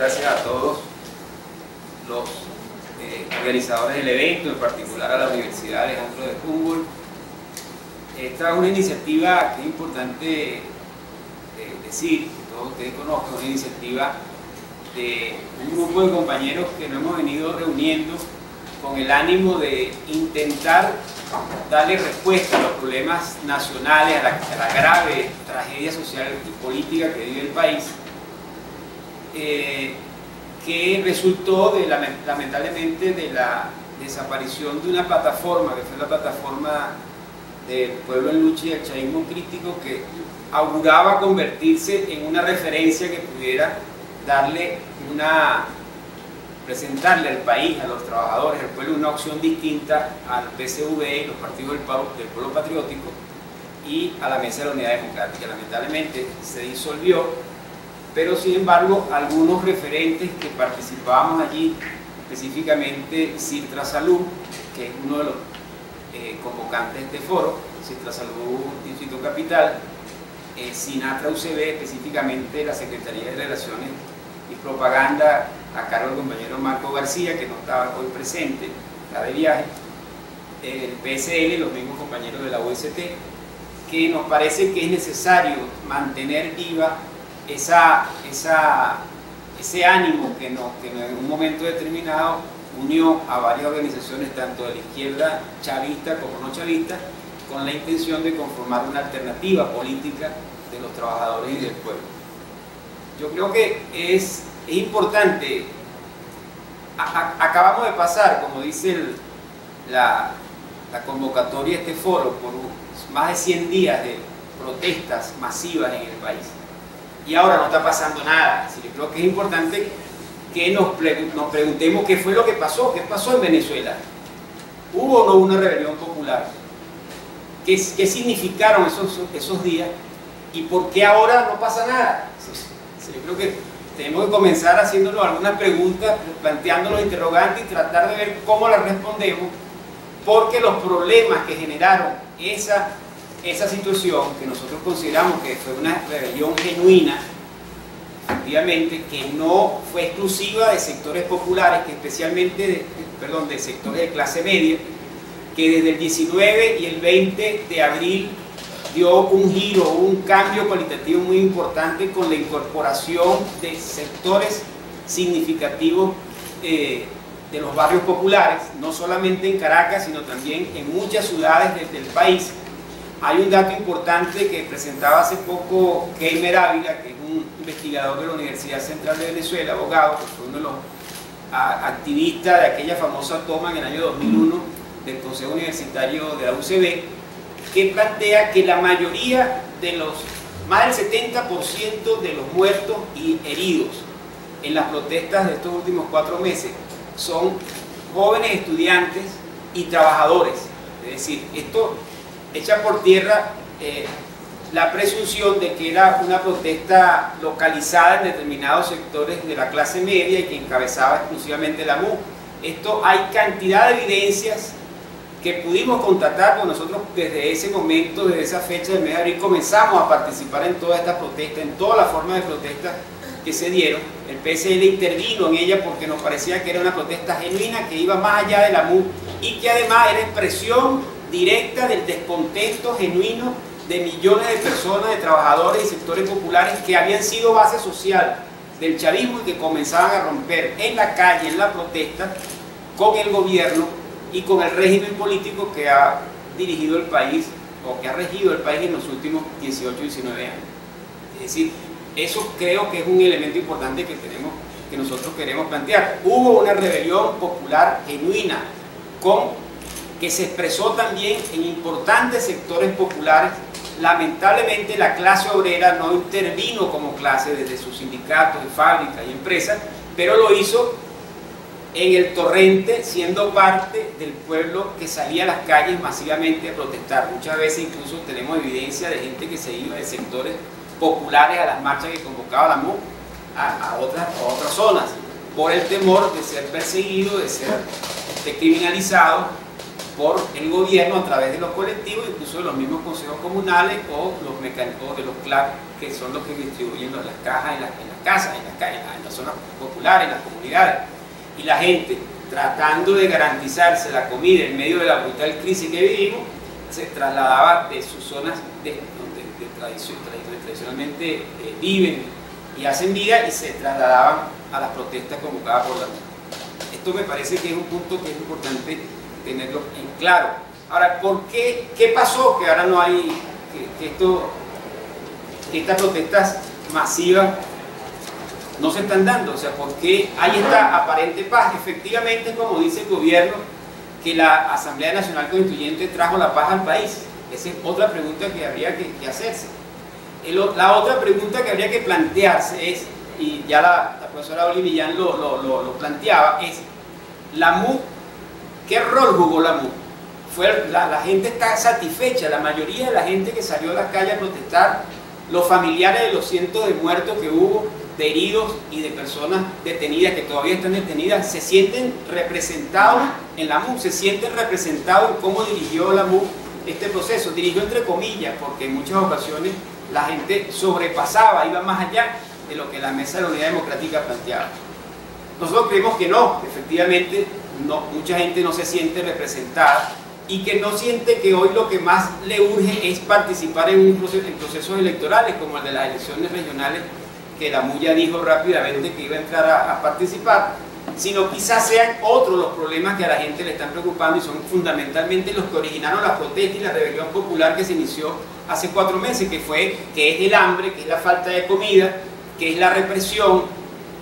Gracias a todos los organizadores del evento, en particular a la Universidad Alejandro de Humboldt. Esta es una iniciativa que es importante decir, que todos ustedes conozcan, una iniciativa de un grupo de compañeros que nos hemos venido reuniendo con el ánimo de intentar darle respuesta a los problemas nacionales, a la grave tragedia social y política que vive el país, que resultó lamentablemente de la desaparición de una plataforma, que fue la plataforma del Pueblo en Lucha y el Chavismo Crítico, que auguraba convertirse en una referencia que pudiera presentarle al país, a los trabajadores, al pueblo, una opción distinta al PCV y los partidos del pueblo patriótico y a la Mesa de la Unidad Democrática. Lamentablemente se disolvió, pero sin embargo algunos referentes que participábamos allí, específicamente Ciltra Salud, que es uno de los convocantes de este foro, Ciltra Salud Distrito Capital, Sinatra UCB, específicamente la Secretaría de Relaciones y Propaganda a cargo del compañero Marco García, que no estaba hoy presente, está de viaje, el PSL, los mismos compañeros de la UST, que nos parece que es necesario mantener viva ese ánimo que en un momento determinado unió a varias organizaciones, tanto de la izquierda chavista como no chavista, con la intención de conformar una alternativa política de los trabajadores y del pueblo. Yo creo que es importante. Acabamos de pasar, como dice la convocatoria de este foro, por más de 100 días de protestas masivas en el país. Y ahora no está pasando nada. Así que creo que es importante que nos preguntemos qué fue lo que pasó, qué pasó en Venezuela. ¿Hubo o no una rebelión popular? ¿Qué significaron esos días? ¿Y por qué ahora no pasa nada? Yo creo que tenemos que comenzar haciéndonos algunas preguntas, planteándonos interrogantes y tratar de ver cómo las respondemos, porque los problemas que generaron esa situación, que nosotros consideramos que fue una rebelión genuina, efectivamente, que no fue exclusiva de sectores populares, que especialmente de sectores de clase media, que desde el 19 y el 20 de abril dio un giro, un cambio cualitativo muy importante con la incorporación de sectores significativos de los barrios populares, no solamente en Caracas, sino también en muchas ciudades del país. Hay un dato importante que presentaba hace poco Keimer Ávila, que es un investigador de la Universidad Central de Venezuela, abogado, que fue uno de los activistas de aquella famosa toma en el año 2001 del Consejo Universitario de la UCB, que plantea que la mayoría de más del 70% de los muertos y heridos en las protestas de estos últimos 4 meses son jóvenes estudiantes y trabajadores. Es decir, esto echa por tierra la presunción de que era una protesta localizada en determinados sectores de la clase media y que encabezaba exclusivamente la MUD. Esto hay cantidad de evidencias que pudimos constatar, porque nosotros desde ese momento, desde esa fecha del mes de abril, comenzamos a participar en toda esta protesta, en todas las formas de protesta que se dieron. El PSL intervino en ella porque nos parecía que era una protesta genuina, que iba más allá de la MUD y que además era expresión directa del descontento genuino de millones de personas, de trabajadores y sectores populares que habían sido base social del chavismo y que comenzaban a romper en la calle, en la protesta, con el gobierno y con el régimen político que ha dirigido el país, o que ha regido el país en los últimos 18 y 19 años. Es decir, eso creo que es un elemento importante que nosotros queremos plantear. Hubo una rebelión popular genuina, que se expresó también en importantes sectores populares. Lamentablemente la clase obrera no intervino como clase desde sus sindicatos, fábricas y empresas, pero lo hizo en el torrente, siendo parte del pueblo que salía a las calles masivamente a protestar. Muchas veces incluso tenemos evidencia de gente que se iba de sectores populares a las marchas que convocaba la MUD a otras zonas, por el temor de ser perseguido, de ser criminalizado por el gobierno a través de los colectivos, incluso de los mismos consejos comunales o los mecanismos de los CLAP, que son los que distribuyen las cajas en las casas, en las zonas populares, en las comunidades. Y la gente, tratando de garantizarse la comida en medio de la brutal crisis que vivimos, se trasladaba de sus zonas donde tradicionalmente viven y hacen vida, y se trasladaban a las protestas convocadas por la MUD. Esto me parece que es un punto que es importante tenerlo en claro. Ahora, ¿por qué? ¿Qué pasó que ahora no hay, que estas protestas masivas no se están dando? O sea, ¿por qué hay esta aparente paz? Efectivamente, como dice el gobierno, que la Asamblea Nacional Constituyente trajo la paz al país. Esa es otra pregunta que habría que hacerse. La otra pregunta que habría que plantearse es, y ya la profesora Oli Millán lo planteaba, es la MUD. ¿Qué rol jugó la MUD? La gente está satisfecha, la mayoría de la gente que salió a la calle a protestar, los familiares de los cientos de muertos que hubo, de heridos y de personas detenidas que todavía están detenidas, se sienten representados en la MUD, se sienten representados en cómo dirigió la MUD este proceso. Dirigió entre comillas, porque en muchas ocasiones la gente sobrepasaba, iba más allá de lo que la Mesa de la Unidad Democrática planteaba. Nosotros creemos que no, efectivamente, no, mucha gente no se siente representada y que no siente que hoy lo que más le urge es participar en procesos electorales como el de las elecciones regionales, que la MUD ya dijo rápidamente que iba a entrar a participar, sino quizás sean otros los problemas que a la gente le están preocupando, y son fundamentalmente los que originaron la protesta y la rebelión popular que se inició hace 4 meses, que es el hambre, que es la falta de comida, que es la represión,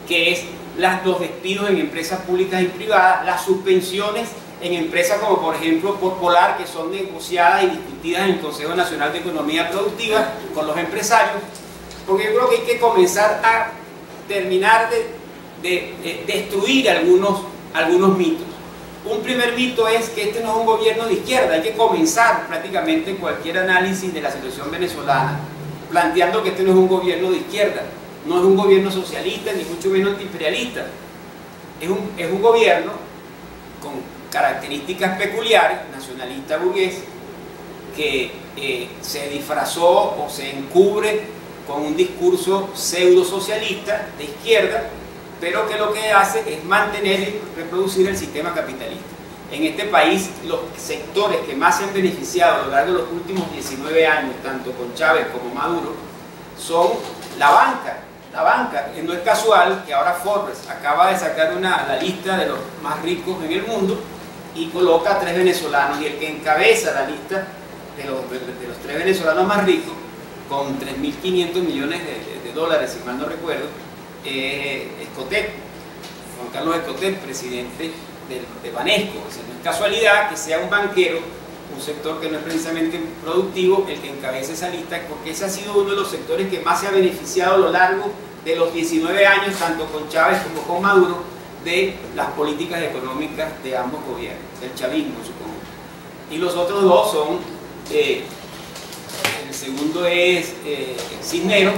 que es los despidos en empresas públicas y privadas, las suspensiones en empresas como por ejemplo Polar, que son negociadas y discutidas en el Consejo Nacional de Economía Productiva con los empresarios, porque yo creo que hay que comenzar a terminar de destruir algunos mitos. Un primer mito es que este no es un gobierno de izquierda. Hay que comenzar prácticamente cualquier análisis de la situación venezolana planteando que este no es un gobierno de izquierda, no es un gobierno socialista ni mucho menos antiimperialista. Es un gobierno con características peculiares, nacionalista burgués, que se disfrazó o se encubre con un discurso pseudo socialista de izquierda, pero que lo que hace es mantener y reproducir el sistema capitalista. En este país, los sectores que más se han beneficiado a lo largo de los últimos 19 años, tanto con Chávez como Maduro, son la banca. La banca, no es casual que ahora Forbes acaba de sacar la lista de los más ricos en el mundo y coloca a 3 venezolanos, y el que encabeza la lista de los 3 venezolanos más ricos, con 3.500 millones de dólares, si mal no recuerdo, Escotet, Juan Carlos Escotet, presidente de Banesco. O sea, no es casualidad que sea un banquero, un sector que no es precisamente productivo, el que encabece esa lista, porque ese ha sido uno de los sectores que más se ha beneficiado a lo largo de los 19 años, tanto con Chávez como con Maduro, de las políticas económicas de ambos gobiernos, del chavismo, supongo. Y los otros dos son, el segundo es Cisneros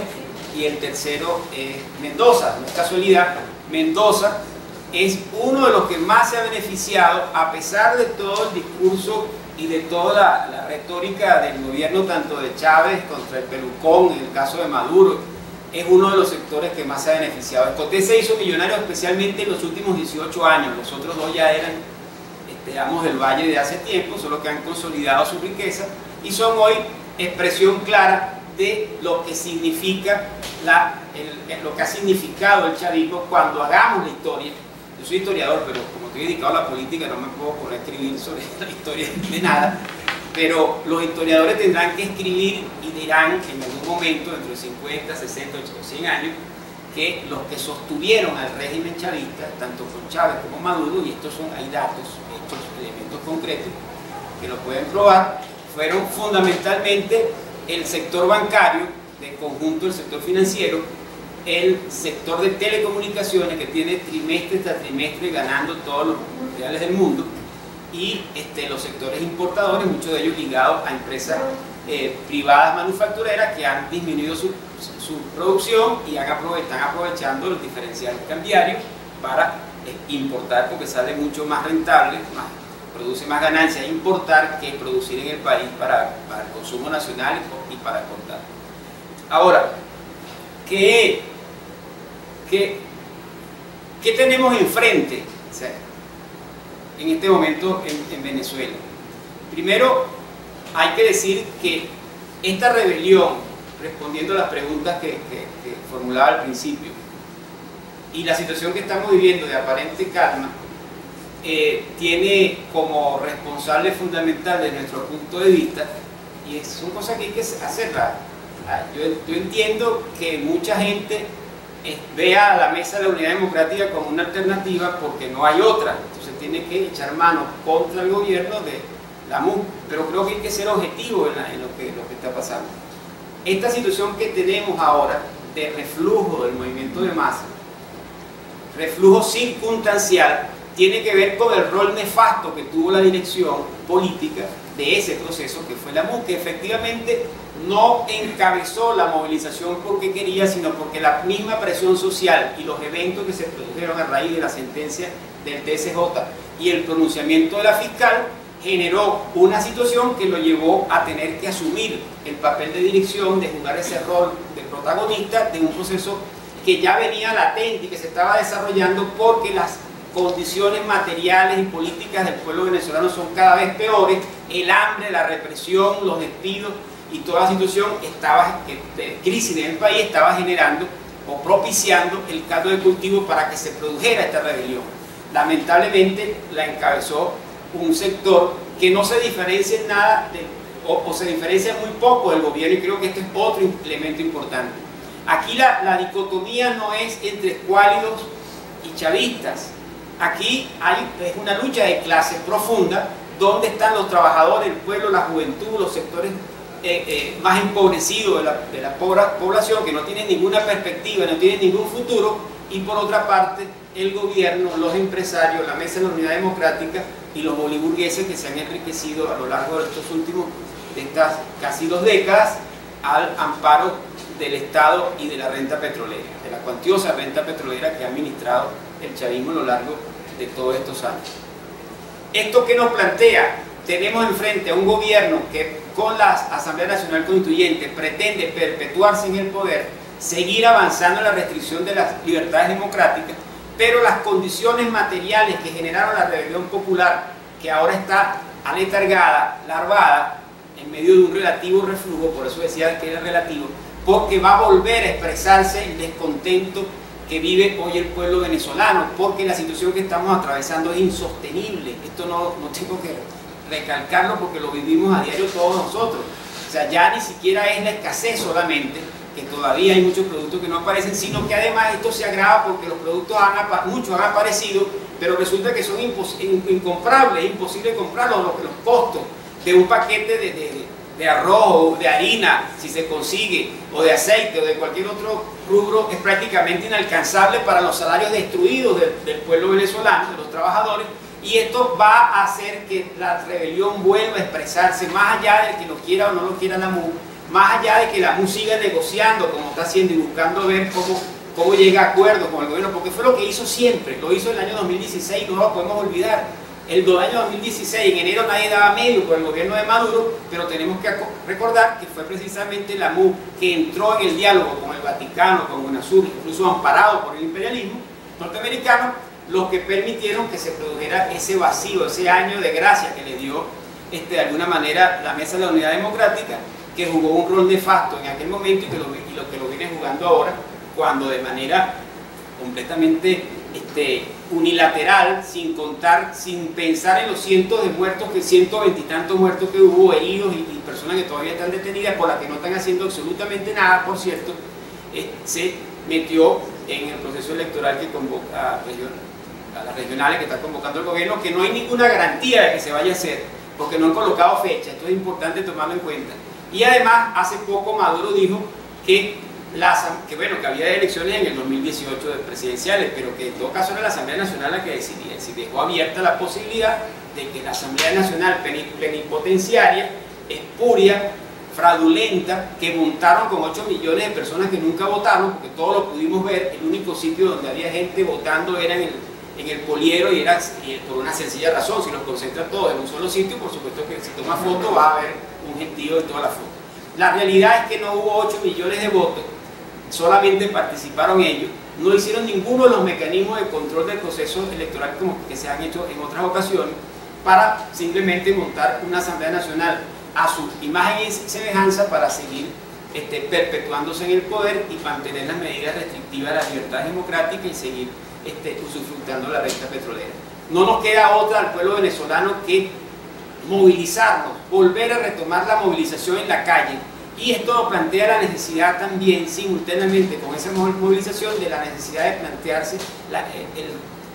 y el tercero es Mendoza. No es casualidad, Mendoza es uno de los que más se ha beneficiado, a pesar de todo el discurso y de toda la retórica del gobierno, tanto de Chávez contra el pelucón, en el caso de Maduro. Es uno de los sectores que más se ha beneficiado. Escotet se hizo millonario especialmente en los últimos 18 años. Los otros dos ya eran, digamos, del Valle de hace tiempo, solo que han consolidado su riqueza y son hoy expresión clara de lo que significa lo que ha significado el chavismo cuando hagamos la historia. Yo soy historiador, pero como estoy dedicado a la política no me puedo poner a escribir sobre la historia de nada, pero los historiadores tendrán que escribir y dirán en algún momento, dentro de 50, 60, 80 o 100 años, que los que sostuvieron al régimen chavista, tanto con Chávez como Maduro, y estos hay datos, hechos, elementos concretos que lo pueden probar, fueron fundamentalmente el sector bancario, de conjunto el sector financiero, el sector de telecomunicaciones, que tiene trimestre tras trimestre ganando todos los mundiales del mundo, y los sectores importadores, muchos de ellos ligados a empresas privadas manufactureras que han disminuido su producción y están aprovechando los diferenciales cambiarios para importar, porque sale mucho más rentable, produce más ganancias importar que producir en el país para el consumo nacional y para exportar. Ahora, ¿qué tenemos enfrente, o sea, en este momento en Venezuela? Primero, hay que decir que esta rebelión, respondiendo a las preguntas que formulaba al principio, y la situación que estamos viviendo de aparente calma, tiene como responsable fundamental desde nuestro punto de vista, y son cosas que hay que hacerlas. Yo entiendo que mucha gente vea a la Mesa de la Unidad Democrática como una alternativa porque no hay otra, entonces tiene que echar mano contra el gobierno de la MUD, pero creo que hay que ser objetivo en lo que está pasando. Esta situación que tenemos ahora de reflujo del movimiento de masa, reflujo circunstancial, tiene que ver con el rol nefasto que tuvo la dirección política de ese proceso que fue la MUD, que efectivamente no encabezó la movilización porque quería, sino porque la misma presión social y los eventos que se produjeron a raíz de la sentencia del TSJ y el pronunciamiento de la fiscal generó una situación que lo llevó a tener que asumir el papel de dirección, de jugar ese rol de protagonista de un proceso que ya venía latente y que se estaba desarrollando porque las condiciones materiales y políticas del pueblo venezolano son cada vez peores, el hambre, la represión, los despidos y toda la situación de crisis en el país estaba generando o propiciando el caldo de cultivo para que se produjera esta rebelión. Lamentablemente la encabezó un sector que no se diferencia en nada o se diferencia muy poco del gobierno, y creo que este es otro elemento importante. Aquí la dicotomía no es entre escuálidos y chavistas. Aquí es una lucha de clase profunda, donde están los trabajadores, el pueblo, la juventud, los sectores más empobrecidos de la población, que no tienen ninguna perspectiva, no tienen ningún futuro, y por otra parte el gobierno, los empresarios, la Mesa de la Unidad Democrática y los boliburgueses que se han enriquecido a lo largo de estas casi 2 décadas al amparo del Estado y de la renta petrolera, de la cuantiosa renta petrolera que ha administrado el chavismo a lo largo de todos estos años. ¿Esto qué nos plantea? Tenemos enfrente a un gobierno que con la Asamblea Nacional Constituyente pretende perpetuarse en el poder, seguir avanzando en la restricción de las libertades democráticas, pero las condiciones materiales que generaron la rebelión popular, que ahora está aletargada, larvada, en medio de un relativo reflujo, por eso decía que era relativo, porque va a volver a expresarse el descontento que vive hoy el pueblo venezolano, porque la situación que estamos atravesando es insostenible. Esto no tengo que recalcarlo porque lo vivimos a diario todos nosotros. O sea, ya ni siquiera es la escasez solamente, que todavía hay muchos productos que no aparecen, sino que además esto se agrava porque los productos muchos han aparecido, pero resulta que son incomprables, es imposible comprarlos, los costos de un paquete de arroz o de harina, si se consigue, o de aceite o de cualquier otro rubro, es prácticamente inalcanzable para los salarios destruidos del pueblo venezolano, de los trabajadores, y esto va a hacer que la rebelión vuelva a expresarse, más allá de que lo quiera o no lo quiera la MUD, más allá de que la MUD siga negociando como está haciendo y buscando ver cómo llega a acuerdos con el gobierno, porque fue lo que hizo siempre, lo hizo en el año 2016, no lo podemos olvidar. El año 2016, en enero nadie daba medio por el gobierno de Maduro, pero tenemos que recordar que fue precisamente la MUD que entró en el diálogo con el Vaticano, con UNASUR, incluso amparado por el imperialismo norteamericano, los que permitieron que se produjera ese vacío, ese año de gracia que le dio de alguna manera la Mesa de la Unidad Democrática, que jugó un rol nefasto en aquel momento y lo que lo viene jugando ahora, cuando de manera completamente unilateral, sin contar, sin pensar en los cientos de muertos, que 120 y tantos muertos que hubo, heridos y personas que todavía están detenidas, por las que no están haciendo absolutamente nada, por cierto, se metió en el proceso electoral que convoca a las regionales que está convocando el gobierno, que no hay ninguna garantía de que se vaya a hacer, porque no han colocado fecha. Esto es importante tomarlo en cuenta. Y además, hace poco Maduro dijo que había elecciones en el 2018 presidenciales, pero que en todo caso era la Asamblea Nacional la que decidía. Si dejó abierta la posibilidad de que la Asamblea Nacional plenipotenciaria, espuria, fraudulenta, que montaron con 8 millones de personas que nunca votaron, porque todos lo pudimos ver, el único sitio donde había gente votando era en en el Poliero y por una sencilla razón: si los concentra todos en un solo sitio, por supuesto que si toma foto va a haber un gentío en toda la foto. La realidad es que no hubo 8 millones de votos, solamente participaron ellos, no hicieron ninguno de los mecanismos de control del proceso electoral como que se han hecho en otras ocasiones, para simplemente montar una Asamblea Nacional a su imagen y semejanza para seguir perpetuándose en el poder y mantener las medidas restrictivas de la libertad democrática y seguir usufructando la renta petrolera. No nos queda otra al pueblo venezolano que movilizarnos, volver a retomar la movilización en la calle, y esto plantea la necesidad también, simultáneamente con esa movilización, de la necesidad de plantearse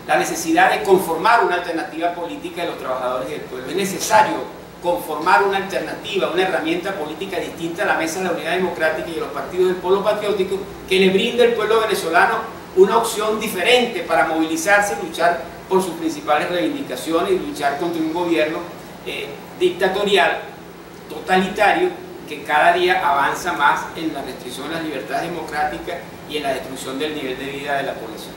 la necesidad de conformar una alternativa política de los trabajadores y del pueblo. Es necesario conformar una alternativa, una herramienta política distinta a la Mesa de la Unidad Democrática y a los partidos del Polo Patriótico, que le brinde al pueblo venezolano una opción diferente para movilizarse, luchar por sus principales reivindicaciones y luchar contra un gobierno dictatorial, totalitario, que cada día avanza más en la restricción de las libertades democráticas y en la destrucción del nivel de vida de la población.